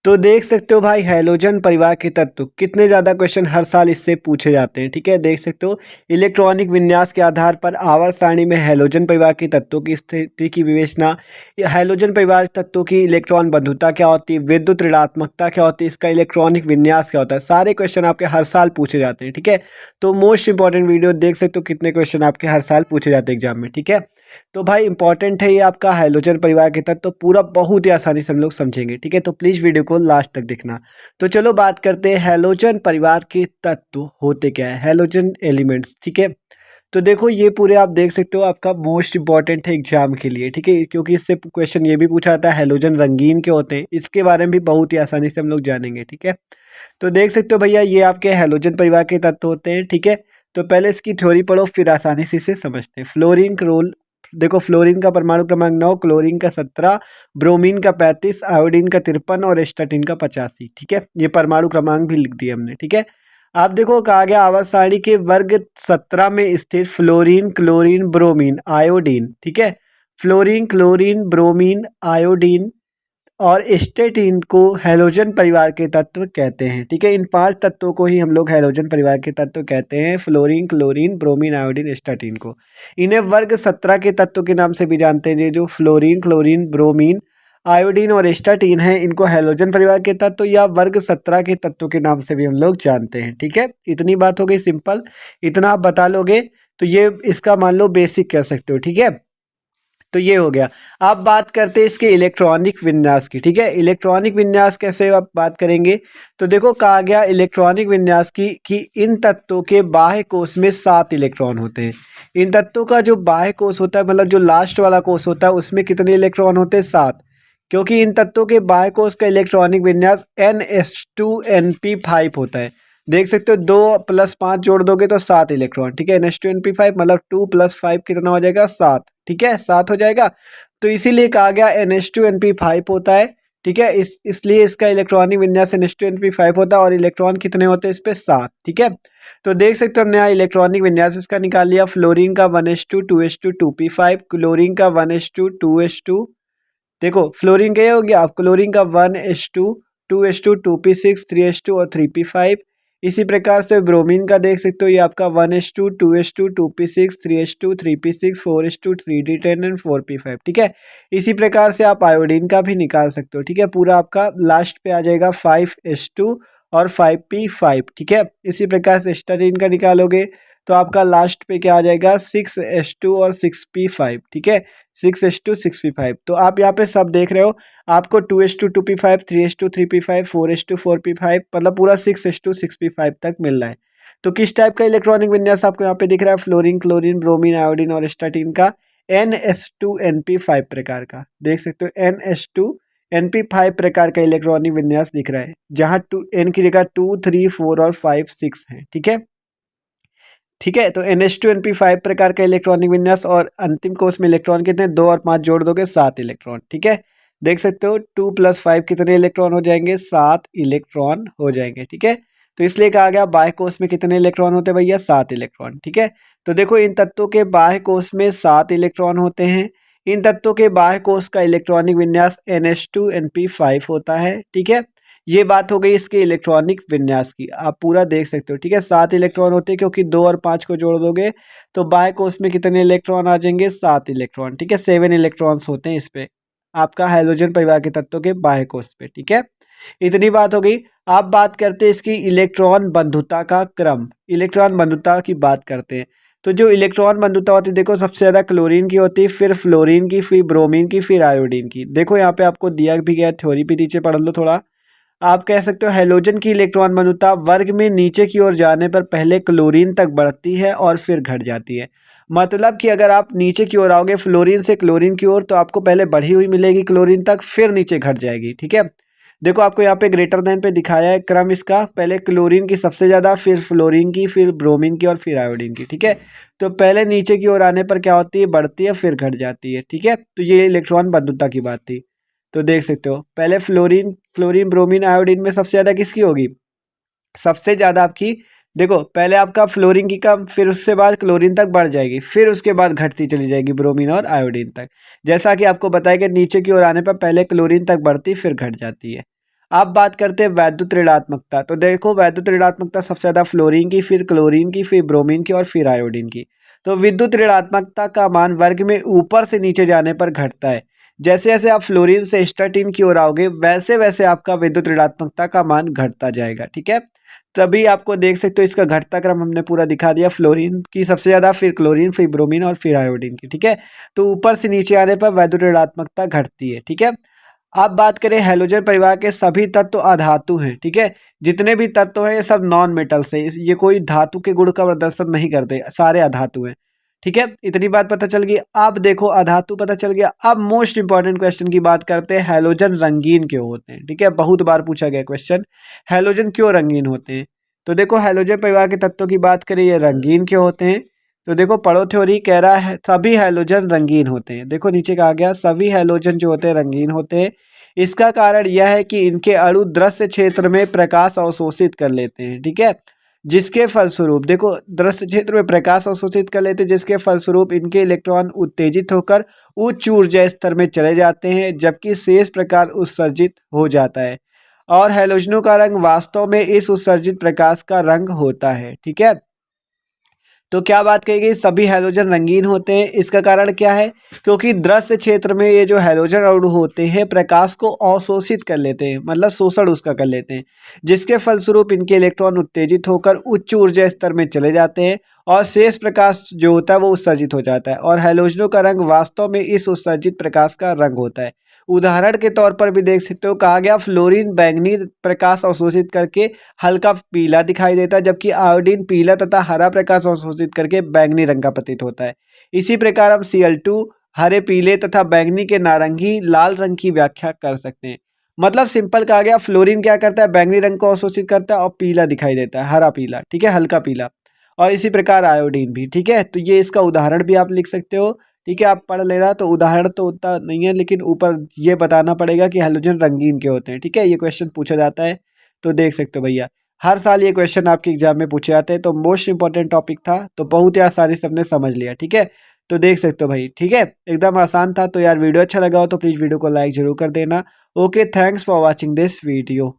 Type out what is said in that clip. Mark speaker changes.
Speaker 1: तो देख सकते हो भाई हैलोजन परिवार के तत्व कितने ज़्यादा क्वेश्चन हर साल इससे पूछे जाते हैं। ठीक है, देख सकते हो इलेक्ट्रॉनिक विन्यास के आधार पर आवर्त सारणी में हैलोजन परिवार के तत्वों की स्थिति की विवेचना, हैलोजन परिवार तत्वों की इलेक्ट्रॉन बंधुता क्या होती है, विद्युत ऋणात्मकता क्या होती है, इसका इलेक्ट्रॉनिक विन्यास क्या होता है, सारे क्वेश्चन आपके हर साल पूछे जाते हैं। ठीक है, तो मोस्ट इंपॉर्टेंट वीडियो देख सकते हो कितने क्वेश्चन आपके हर साल पूछे जाते हैं एग्जाम में। ठीक है, तो भाई इंपॉर्टेंट है ये आपका हैलोजन परिवार के तत्व, तो पूरा बहुत ही आसानी से हम लोग समझेंगे। ठीक है, तो प्लीज़ वीडियो को लास्ट तक देखना। तो चलो बात करते हैं हैलोजन परिवार के तत्व होते क्या है, हैलोजन एलिमेंट्स। ठीक है, तो देखो ये पूरे आप देख सकते हो आपका मोस्ट इंपॉर्टेंट है एग्जाम के लिए। ठीक है, क्योंकि इससे क्वेश्चन ये भी पूछा जाता है हैलोजन रंगीन के होते हैं, इसके बारे में भी बहुत ही आसानी से हम लोग जानेंगे। ठीक है, तो देख सकते हो भैया ये आपके हैलोजन परिवार के तत्व होते हैं। ठीक है, तो पहले इसकी थ्योरी पढ़ो फिर आसानी से इसे समझते हैं। फ्लोरीन का रोल देखो, फ्लोरीन का परमाणु क्रमांक 9, क्लोरीन का 17, ब्रोमीन का 35, आयोडीन का 53 और एस्टाटीन का 85। ठीक है, ये परमाणु क्रमांक भी लिख दिए हमने। ठीक है, आप देखो कहा गया आवर्त सारणी के वर्ग 17 में स्थित फ्लोरीन, क्लोरीन, ब्रोमीन, आयोडीन। ठीक है, फ्लोरीन, क्लोरीन, ब्रोमीन, आयोडीन और एस्टेटीन को हैलोजन परिवार के तत्व कहते हैं। ठीक है, इन 5 तत्वों को ही हम लोग हैलोजन परिवार के तत्व कहते हैं, फ्लोरीन, क्लोरीन, ब्रोमीन, आयोडीन, एस्टेटीन को। इन्हें वर्ग 17 के तत्व के नाम से भी जानते हैं। ये जो फ्लोरीन, क्लोरीन, ब्रोमीन, आयोडीन और एस्टेटीन है, इनको हैलोजन परिवार के तत्व या वर्ग 17 के तत्व के नाम से भी हम लोग जानते हैं। ठीक है, इतनी बात हो गई सिंपल, इतना आप बता लोगे तो ये इसका मान लो बेसिक कह सकते हो। ठीक है, तो ये हो गया। अब बात करते हैं इसके इलेक्ट्रॉनिक विन्यास की। ठीक है, इलेक्ट्रॉनिक विन्यास कैसे आप बात करेंगे, तो देखो कहा गया इलेक्ट्रॉनिक विन्यास की कि इन तत्वों के बाह्य कोश में 7 इलेक्ट्रॉन होते हैं। इन तत्वों का जो बाह्य कोश होता है, मतलब जो लास्ट वाला कोश होता है, उसमें कितने इलेक्ट्रॉन होते हैं? 7। क्योंकि इन तत्वों के बाह्य कोश का इलेक्ट्रॉनिक विन्यास NH2NP5 होता है। देख सकते हो 2 + 5 जोड़ दोगे तो 7 इलेक्ट्रॉन। ठीक है, NH2NP5 मतलब 2 + 5 कितना हो जाएगा? 7। ठीक है, 7 हो जाएगा। तो इसीलिए कहा गया NH2NP5 होता है। ठीक है, इसलिए इसका इलेक्ट्रॉनिक विन्यास NH2NP5 होता है और इलेक्ट्रॉन कितने होते हैं इस पे? 7। ठीक है, तो देख सकते हो हमने यहाँ इलेक्ट्रॉनिक विन्यास इसका निकाल लिया। फ्लोरीन का 1s2 2s2 2p5, क्लोरीन का 1s2 2s2, देखो फ्लोरीन का ये हो गया, आप क्लोरीन का 1s2 2s2 2p6 3s2 और 3p5। इसी प्रकार से ब्रोमीन का देख सकते हो, ये आपका 1s2 2s2 2p6 3s2 3p6 4s2 3d10 and 4p5। ठीक है, इसी प्रकार से आप आयोडीन का भी निकाल सकते हो। ठीक है, पूरा आपका लास्ट पे आ जाएगा 5s2 और 5p5। ठीक है, इसी प्रकार से एस्टाटीन का निकालोगे तो आपका लास्ट पे क्या आ जाएगा? 6s2 और 6p5। ठीक है, 6s2 6p5। तो आप यहाँ पे सब देख रहे हो, आपको 2s2 2p5 3s2 3p5 4s2 4p5 मतलब पूरा 6s2 6p5 तक मिल रहा है। तो किस टाइप का इलेक्ट्रॉनिक विन्यास आपको यहाँ पे दिख रहा है? फ्लोरीन, क्लोरीन, ब्रोमीन, आयोडीन और एस्टाटीन का NS2NP5 प्रकार का। देख सकते हो NS2NP5 प्रकार का इलेक्ट्रॉनिक विन्यास दिख रहा है, जहाँ N की जगह 2 3 4 और 5 6 है। ठीक है, ठीक है, तो NH2NP5 प्रकार का इलेक्ट्रॉनिक विन्यास और अंतिम कोश में इलेक्ट्रॉन कितने? 2 और 5 जोड़ दोगे 7 इलेक्ट्रॉन। ठीक है, देख सकते हो 2 + 5 कितने इलेक्ट्रॉन हो जाएंगे? 7 इलेक्ट्रॉन हो जाएंगे। ठीक है, तो इसलिए कहा गया बाह्य कोश में कितने इलेक्ट्रॉन होते हैं भैया? 7 इलेक्ट्रॉन। ठीक है, तो देखो इन तत्वों के बाह्य कोश में 7 इलेक्ट्रॉन होते हैं। इन तत्वों के बाह्य कोश का इलेक्ट्रॉनिक विन्यास NH2NP5 होता है। ठीक है, ये बात हो गई इसके इलेक्ट्रॉनिक विन्यास की, आप पूरा देख सकते हो। ठीक है, 7 इलेक्ट्रॉन होते हैं, क्योंकि 2 और 5 को जोड़ दोगे तो बाह्य कोश में कितने इलेक्ट्रॉन आ जाएंगे? 7 इलेक्ट्रॉन। ठीक है, 7 इलेक्ट्रॉन्स होते हैं इस पे आपका हैलोजन परिवार के तत्वों के बाह्य कोश पे। ठीक है, इतनी बात हो गई। आप बात करते हैं इसकी इलेक्ट्रॉन बंधुता का क्रम, इलेक्ट्रॉन बंधुता की बात करते हैं। तो जो इलेक्ट्रॉन बंधुता होती है, देखो सबसे ज़्यादा क्लोरीन की होती है, फिर फ्लोरीन की, फिर ब्रोमीन की, फिर आयोडीन की। देखो यहाँ पे आपको दिया भी गया, थ्योरी भी नीचे पढ़ लो थोड़ा। आप कह सकते हो हैलोजन की इलेक्ट्रॉन बंधुता वर्ग में नीचे की ओर जाने पर पहले क्लोरीन तक बढ़ती है और फिर घट जाती है। मतलब कि अगर आप नीचे की ओर आओगे फ्लोरीन से क्लोरीन की ओर, तो आपको पहले बढ़ी हुई मिलेगी क्लोरीन तक, फिर नीचे घट जाएगी। ठीक है, देखो आपको यहाँ पे ग्रेटर देन पे दिखाया है क्रम इसका, पहले क्लोरीन की सबसे ज़्यादा, फिर फ्लोरीन की, फिर ब्रोमीन की और फिर आयोडीन की। ठीक है, तो पहले नीचे की ओर आने पर क्या होती है? बढ़ती है, फिर घट जाती है। ठीक है, तो ये इलेक्ट्रॉन बंधुता की बात थी। तो देख सकते हो पहले फ्लोरीन, क्लोरीन, ब्रोमीन, आयोडीन में सबसे ज़्यादा किसकी होगी? सबसे ज़्यादा आपकी, देखो पहले आपका फ्लोरीन की कम, फिर उससे बाद क्लोरीन तक बढ़ जाएगी, फिर उसके बाद घटती चली जाएगी ब्रोमीन और आयोडीन तक। जैसा कि आपको बताया कि नीचे की ओर आने पर पहले क्लोरीन तक बढ़ती फिर घट जाती है। अब बात करते हैं वैद्युत ऋणात्मकता। तो देखो वैद्युत ऋणात्मकता सबसे ज़्यादा फ्लोरीन की, फिर क्लोरीन की, फिर ब्रोमीन की और फिर आयोडीन की। तो विद्युत ऋणात्मकता का मान वर्ग में ऊपर से नीचे जाने पर घटता है। जैसे जैसे आप फ्लोरीन से स्टार्टिन की ओर आओगे वैसे वैसे आपका विद्युत ऋणात्मकता का मान घटता जाएगा। ठीक है, तभी आपको देख सकते हो इसका घटता क्रम हमने पूरा दिखा दिया। फ्लोरीन की सबसे ज़्यादा, फिर क्लोरीन, फिर ब्रोमीन और फिर आयोडीन की। ठीक है, तो ऊपर से नीचे आने पर वैद्युत ऋणात्मकता घटती है। ठीक है, अब बात करें हैलोजन परिवार के सभी तत्व अधातु हैं। ठीक है, जितने भी तत्व हैं ये सब नॉन मेटल्स हैं, ये कोई धातु के गुण का प्रदर्शन नहीं करते, सारे अधातु हैं। ठीक है, इतनी बात पता चल गई। अब देखो अधातु पता चल गया, अब मोस्ट इंपॉर्टेंट क्वेश्चन की बात करते हैं, हैलोजन रंगीन क्यों होते हैं। ठीक है, बहुत बार पूछा गया क्वेश्चन, हैलोजन क्यों रंगीन होते हैं। तो देखो हैलोजन परिवार के तत्वों की बात करें, ये रंगीन क्यों होते हैं। तो देखो पढ़ो थ्योरी कह रहा है सभी हैलोजन रंगीन होते हैं। देखो नीचे कहा गया सभी हैलोजन जो होते हैं रंगीन होते हैं। इसका कारण यह है कि इनके अणु दृश्य क्षेत्र में प्रकाश अवशोषित कर लेते हैं। ठीक है, जिसके फलस्वरूप देखो दृश्य क्षेत्र में प्रकाश अवशोषित कर लेते हैं, जिसके फलस्वरूप इनके इलेक्ट्रॉन उत्तेजित होकर उच्च ऊर्जा स्तर में चले जाते हैं, जबकि शेष प्रकाश उत्सर्जित हो जाता है। और हैलोजनों का रंग वास्तव में इस उत्सर्जित प्रकाश का रंग होता है। ठीक है, तो क्या बात कही गई, सभी हैलोजन रंगीन होते हैं। इसका कारण क्या है, क्योंकि दृश्य क्षेत्र में ये जो हैलोजन अणु होते हैं प्रकाश को अवशोषित कर लेते हैं, मतलब शोषण उसका कर लेते हैं, जिसके फलस्वरूप इनके इलेक्ट्रॉन उत्तेजित होकर उच्च ऊर्जा स्तर में चले जाते हैं और शेष प्रकाश जो होता है वो उत्सर्जित हो जाता है। और हैलोजनों का रंग वास्तव में इस उत्सर्जित प्रकाश का रंग होता है। उदाहरण के तौर पर भी देख सकते हो, कहा गया फ्लोरीन बैंगनी प्रकाश अवशोषित करके हल्का पीला दिखाई देता है, जबकि आयोडीन पीला तथा हरा प्रकाश अवशोषित करके बैंगनी रंग का प्रतीत होता है। इसी प्रकार हम Cl2 हरे, पीले तथा बैंगनी के नारंगी लाल रंग की व्याख्या कर सकते हैं। मतलब सिंपल कहा गया, फ्लोरीन क्या करता है, बैंगनी रंग को अवशोषित करता है और पीला दिखाई देता है, हरा पीला। ठीक है, हल्का पीला। और इसी प्रकार आयोडीन भी। ठीक है, तो ये इसका उदाहरण भी आप लिख सकते हो। ठीक है, आप पढ़ लेना, तो उदाहरण तो उतना नहीं है, लेकिन ऊपर ये बताना पड़ेगा कि हैलोजन रंगीन क्यों होते हैं। ठीक है, ये क्वेश्चन पूछा जाता है, तो देख सकते हो भैया हर साल ये क्वेश्चन आपके एग्जाम में पूछे जाते हैं। तो मोस्ट इंपॉर्टेंट टॉपिक था, तो बहुत ही आसानी से हमने समझ लिया। ठीक है, तो देख सकते हो भाई। ठीक है, एकदम आसान था। तो यार वीडियो अच्छा लगा हो तो प्लीज़ वीडियो को लाइक जरूर कर देना। Okay, thanks for watching this video.